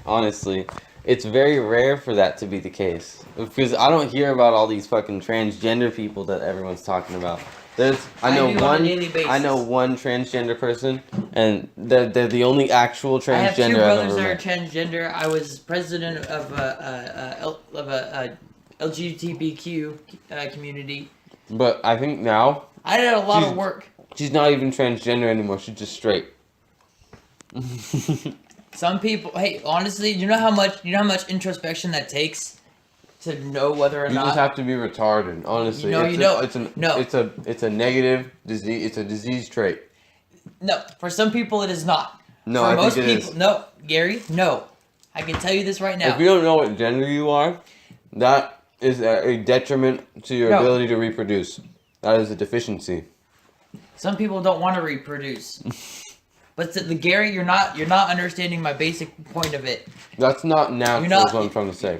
honestly. It's very rare for that to be the case. Because I don't hear about all these fucking transgender people that everyone's talking about. I know do on a daily basis. I know one transgender person, and they're the only actual transgender I have two I've brothers ever that are met. transgender. I was president of a LGBTQ community. But I think now I did a lot of work. she's not even transgender anymore. She's just straight. Some people, hey, honestly, you know how much introspection that takes to know whether or You not just have to be retarded, honestly. It's a negative disease. It's a disease trait. No, for some people it is not. No, for I most think it people, is. no, Gary, no. I can tell you this right now. If you don't know what gender you are, that is a detriment to your ability to reproduce. That is a deficiency. Some people don't want to reproduce. But Gary, you're not understanding my basic point of it. That's not natural. Is what I'm trying to say.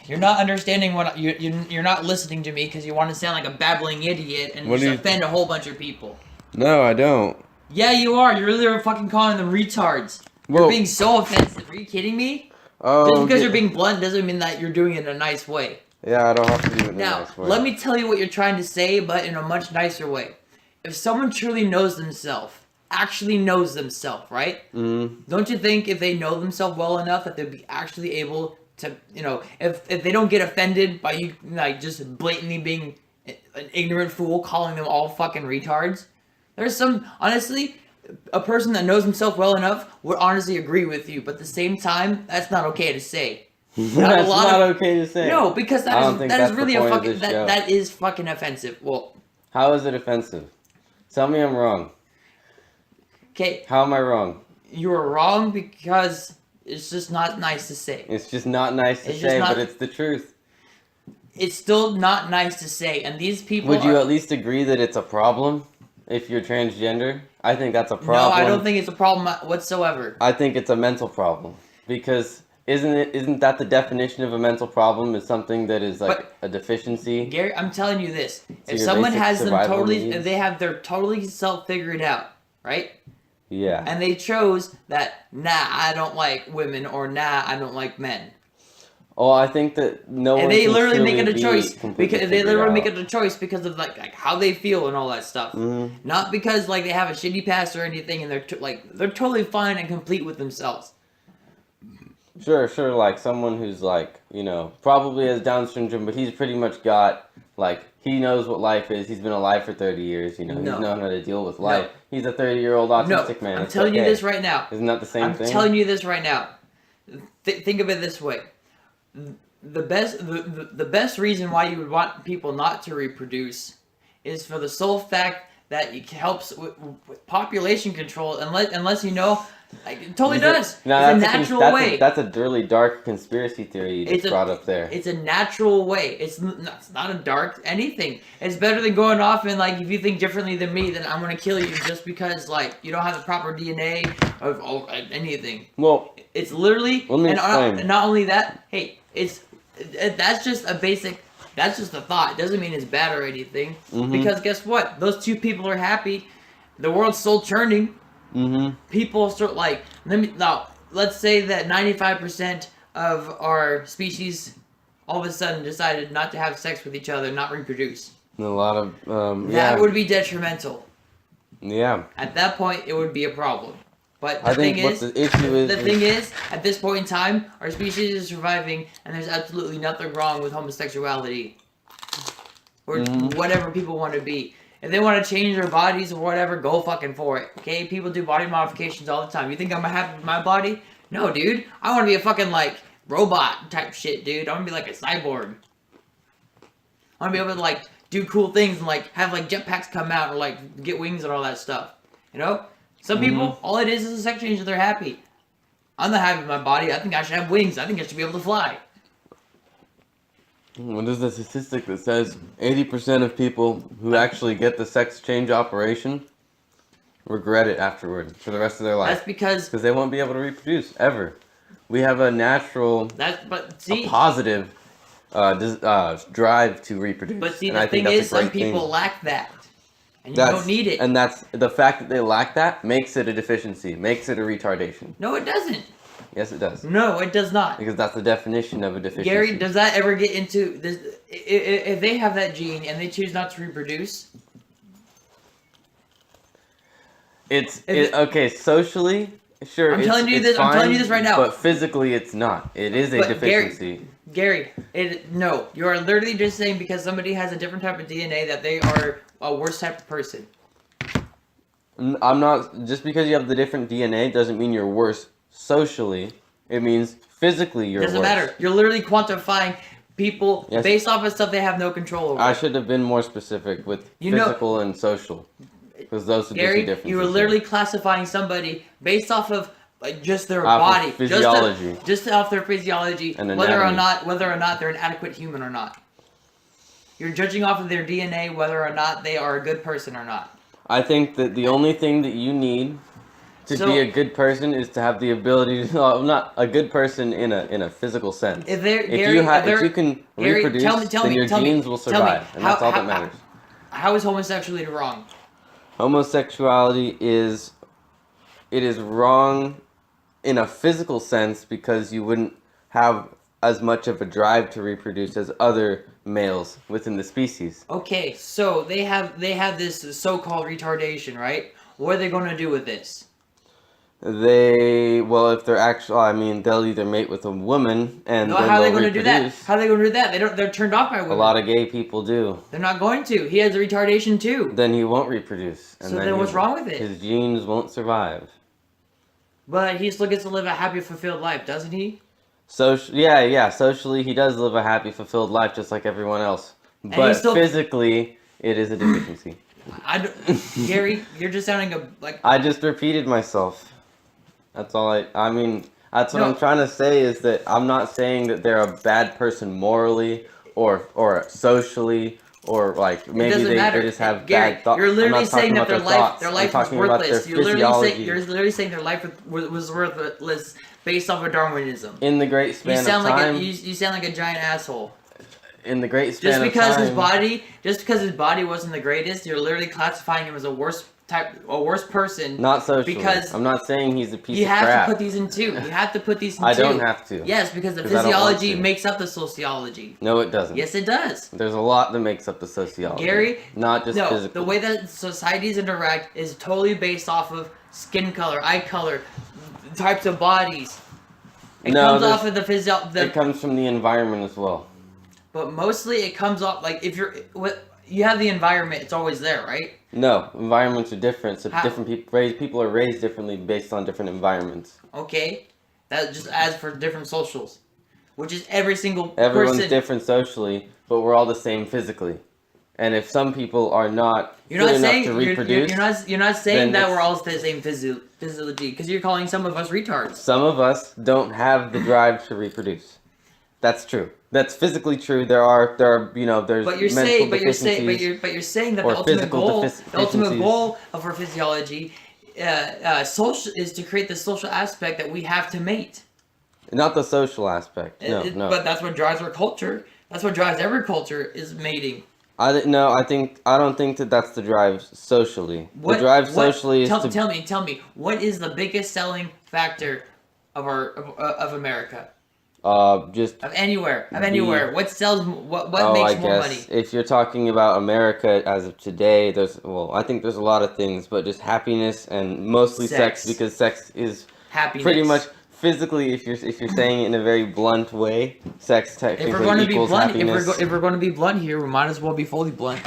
You're not understanding what you're not listening to me because you want to sound like a babbling idiot and just offend a whole bunch of people. No, I don't. Yeah, you are. You're literally fucking calling them retards. You're being so offensive. Are you kidding me? Just because you're being blunt doesn't mean that you're doing it in a nice way. Yeah, I don't have to do it in a nice way. Now, let me tell you what you're trying to say, but in a much nicer way. If someone truly knows themselves, actually knows themselves, right? Mm-hmm. Don't you think if they know themselves well enough that they'd be actually able to, if they don't get offended by you, like, just blatantly being an ignorant fool, calling them all fucking retards? There's honestly, a person that knows himself well enough would honestly agree with you, but at the same time, that's not okay to say. That's not okay to say. No, because that is really a fucking, that is fucking offensive. Well, how is it offensive? Tell me I'm wrong. Okay. How am I wrong? You are wrong because it's just not nice to say. It's just not nice to say, but it's the truth. It's still not nice to say, and these people. Would you at least agree that it's a problem if you're transgender? I think that's a problem. No, I don't think it's a problem whatsoever. I think it's a mental problem because isn't that the definition of a mental problem? Is something that is like a deficiency? Gary, I'm telling you this: if someone has if they have their totally self figured out, right? Yeah. And they chose that, nah, I don't like women, or nah, I don't like men. Oh, I think that no one. And they literally make it a choice because of like how they feel and all that stuff. Mm-hmm. Not because like they have a shitty past or anything, and they're totally fine and complete with themselves. Sure. Like someone who's like, probably has Down syndrome, but he's pretty much got like he knows what life is. He's been alive for 30 years. He's known how to deal with life. No. He's a 30-year-old autistic man. I'm telling you this right now. Isn't that the same thing? I'm telling you this right now. Think of it this way. The best reason why you would want people not to reproduce is for the sole fact that it helps with population control. Unless you know, like, it totally does. No, it's a natural way. That's a really dark conspiracy theory you just brought up there. It's a natural way. It's not a dark anything. It's better than going off and like, if you think differently than me, then I'm gonna kill you just because like you don't have the proper DNA of anything. Well, it's literally and not only that. Hey, that's just a basic. That's just a thought. It doesn't mean it's bad or anything. Mm-hmm. Because guess what? Those two people are happy. The world's still churning. Mm-hmm. People start like let's say that 95% of our species all of a sudden decided not to have sex with each other, not reproduce. A lot of that would be detrimental. Yeah. At that point, it would be a problem. But the thing is, at this point in time, our species is surviving, and there's absolutely nothing wrong with homosexuality or whatever people want to be. If they want to change their bodies or whatever, go fucking for it. Okay, people do body modifications all the time. You think I'm happy with my body? No, dude. I want to be a fucking like robot type shit, dude. I want to be like a cyborg. I want to be able to like do cool things and like have like jetpacks come out or like get wings and all that stuff. You know? Some people, all it is a sex change and they're happy. I'm not happy with my body. I think I should have wings. I think I should be able to fly. Well, there's a statistic that says 80% of people who actually get the sex change operation regret it afterward for the rest of their life. That's because they won't be able to reproduce ever. We have a natural, a positive drive to reproduce. But see, the thing is, some people lack that. And you don't need it. And that's the fact that they lack that makes it a deficiency, makes it a retardation. No, it doesn't. Yes, it does. No, it does not. Because that's the definition of a deficiency. Gary, does that ever get into this? If they have that gene and they choose not to reproduce, okay. Socially, sure. I'm telling you this. Fine, I'm telling you this right now. But physically, it's not. It is a deficiency. Gary, no. You are literally just saying because somebody has a different type of DNA that they are a worse type of person. I'm not. Just because you have the different DNA doesn't mean you're worse socially. It means physically you're worse. Doesn't matter. You're literally quantifying people based off of stuff they have no control over. I should have been more specific with physical and social. Because those are Gary, the two differences. you were literally classifying somebody based off of just their body, physiology, just off their physiology, and whether or not they're an adequate human or not. You're judging off of their DNA whether or not they are a good person or not. I think that the only thing that you need to be a good person is to have the ability to not a good person in a physical sense. If you can reproduce, then your genes will survive, and that's all that matters. How is homosexuality wrong? Homosexuality is wrong in a physical sense because you wouldn't have as much of a drive to reproduce as other males within the species. Okay, so they have this so-called retardation, right? What are they going to do with this? If they're actually, they'll either mate with a woman and then how are they going to do that? How are they going to do that? They're turned off by women. A lot of gay people do. They're not going to. He has a retardation too. Then he won't reproduce. And so then what's wrong with it? His genes won't survive. But he still gets to live a happy, fulfilled life, doesn't he? Socially, he does live a happy, fulfilled life just like everyone else. But physically, it is a deficiency. Gary, you're just sounding like... I just repeated myself. That's all that's what I'm trying to say is that I'm not saying that they're a bad person morally or socially or like maybe they just have bad thoughts. You're literally saying that their life was worthless. You're literally saying their life was worthless based off of Darwinism. In the great span of time. You sound like a giant asshole. In the great span of time. Just because his body wasn't the greatest, you're literally classifying him as a worse person. Not socially. Because I'm not saying he's a piece of crap. You have to put these in two. You have to put these in two. I don't have to. Yes, because the physiology makes up the sociology. No, it doesn't. Yes, it does. There's a lot that makes up the sociology. Gary, not just physical. The way that societies interact is totally based off of skin color, eye color, types of bodies. It comes off of the physiology. It comes from the environment as well. But mostly it comes off, like, if you have the environment, it's always there, right? No, environments are different. So different people are raised differently based on different environments. Okay, that just adds for different socials, which is everyone's person. Different socially, but we're all the same physically. And if some people are not enough to reproduce, you're not saying that we're all the same physiology because you're calling some of us retards. Some of us don't have the drive to reproduce. That's true. That's physically true. There's but you're saying that the ultimate goal of our physiology social is to create the social aspect that we have to mate. Not the social aspect. No. But that's what drives our culture. That's what drives every culture is mating. I don't think that's the drive socially. The drive socially is tell me what is the biggest selling factor of America? Just of anywhere. What sells? What makes more money? If you're talking about America as of today, I think there's a lot of things, but just happiness and mostly sex because sex is pretty much physically. If you're saying it in a very blunt way, sex technically equals happiness. If we're going to be blunt here, we might as well be fully blunt.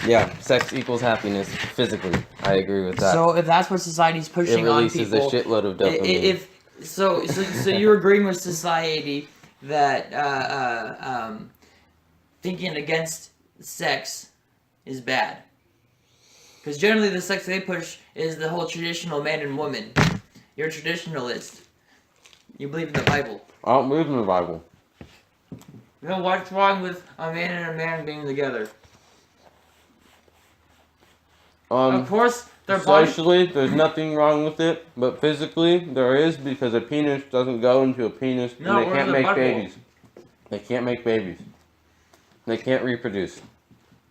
Yeah, sex equals happiness physically. I agree with that. So if that's what society's pushing on people, it releases a shitload of dopamine. So you're agreeing with society that thinking against sex is bad. Because generally the sex they push is the whole traditional man and woman. You're a traditionalist. You believe in the Bible. I don't believe in the Bible. What's wrong with a man and a man being together? Of course, socially, there's nothing wrong with it, but physically, there is because a penis doesn't go into a penis and they can't make babies. They can't make babies. They can't reproduce.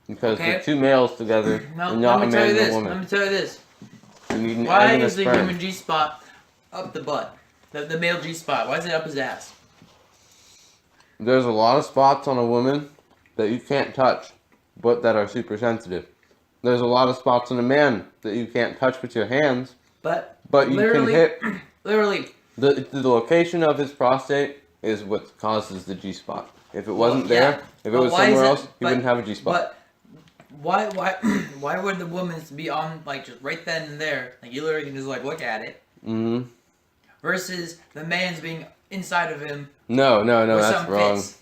Because Okay. the two males together No, and not let a me tell man you and a this. woman. Let me tell you this. You need an egg Why and a is the sperm. human G spot up the butt? The male G spot. Why is it up his ass? There's a lot of spots on a woman that you can't touch, but that are super sensitive. There's a lot of spots on a man that you can't touch with your hands, But you can hit. Literally. The location of his prostate is what causes the G spot. If it wasn't yeah, there, if it was somewhere else, you wouldn't have a G spot. But why why would the woman's be on like just right then and there? Like you literally can just like look at it. Mm-hmm. Versus the man's being inside of him. No, where that's some wrong. fits.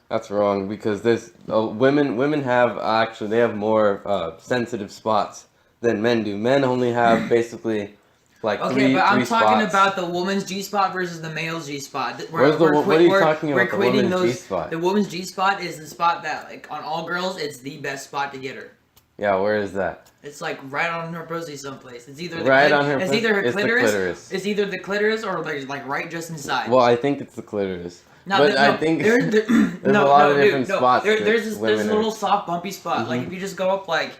That's wrong because there's women have actually they have more sensitive spots than men do. Men only have basically like Okay, three but I'm talking spots. about the woman's G spot versus the male's G spot. What are you talking about? The woman's G spot. The woman's G spot is the spot that, like, on all girls, it's the best spot to get her. Yeah, where is that? It's like right on her pussy someplace. It's either It's either her it's clitoris. the clitoris. It's either the clitoris or like right just inside. Well, I think it's the clitoris. No, but I think there's a lot of different spots. There's women this are- little soft bumpy spot. Mm-hmm. Like if you just go up like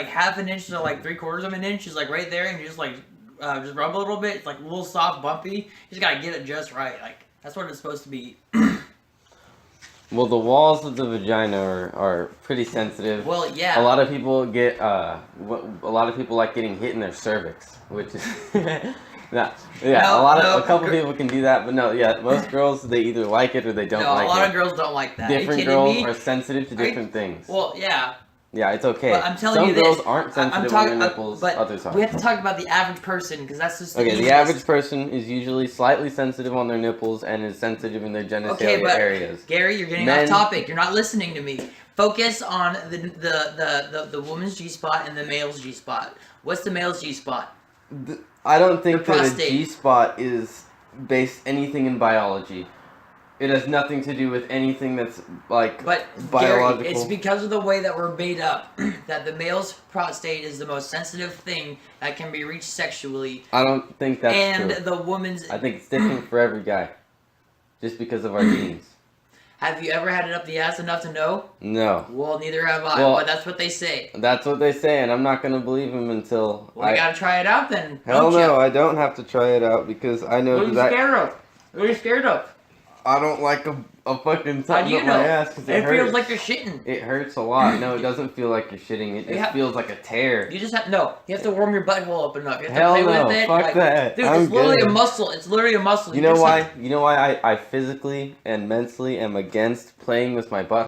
half an inch to like 3/4 of an inch is like right there, and you just like just rub a little bit. It's like a little soft bumpy. You just gotta get it just right. Like that's what it's supposed to be. Well, the walls of the vagina are pretty sensitive. Well, yeah. A lot of people get a lot of people like getting hit in their cervix, which is a couple people can do that, but no, yeah, most girls they either like it or they don't like it. A lot of girls don't like that. Different girls are sensitive to different things. Well, yeah. Yeah, it's okay. But I'm telling Some you girls this, aren't sensitive on their nipples, but others are. we have to talk about the average person because that's just Okay, the easiest. average person is usually slightly sensitive on their nipples and is sensitive in their genitalia areas. Gary, you're getting off topic. You're not listening to me. Focus on the woman's G spot and the male's G spot. What's the male's G spot? I don't think that a prostate. G spot is based anything in biology. It has nothing to do with anything that's like biological. Gary, it's because of the way that we're made up that the male's prostate is the most sensitive thing that can be reached sexually. I don't think that's true. And the woman's. I think it's different for every guy, just because of our genes. Have you ever had it up the ass enough to know? No. Well, neither have I. Well, but that's what they say. That's what they say, and I'm not gonna believe them until Well, you gotta try it out then. Hell no, I don't have to try it out because I know What are you scared of? What are you scared of? I don't like a fucking How do something you up know? my ass because it hurts. feels like you're shitting. It hurts a lot. No, it doesn't feel like you're shitting. It just feels like a tear. You just have you have to warm your butthole up enough. You have Hell to play no, with it. fuck that. Dude, I'm it's literally good. a muscle. It's literally a muscle. You know why? You know why I physically and mentally am against playing with my butt?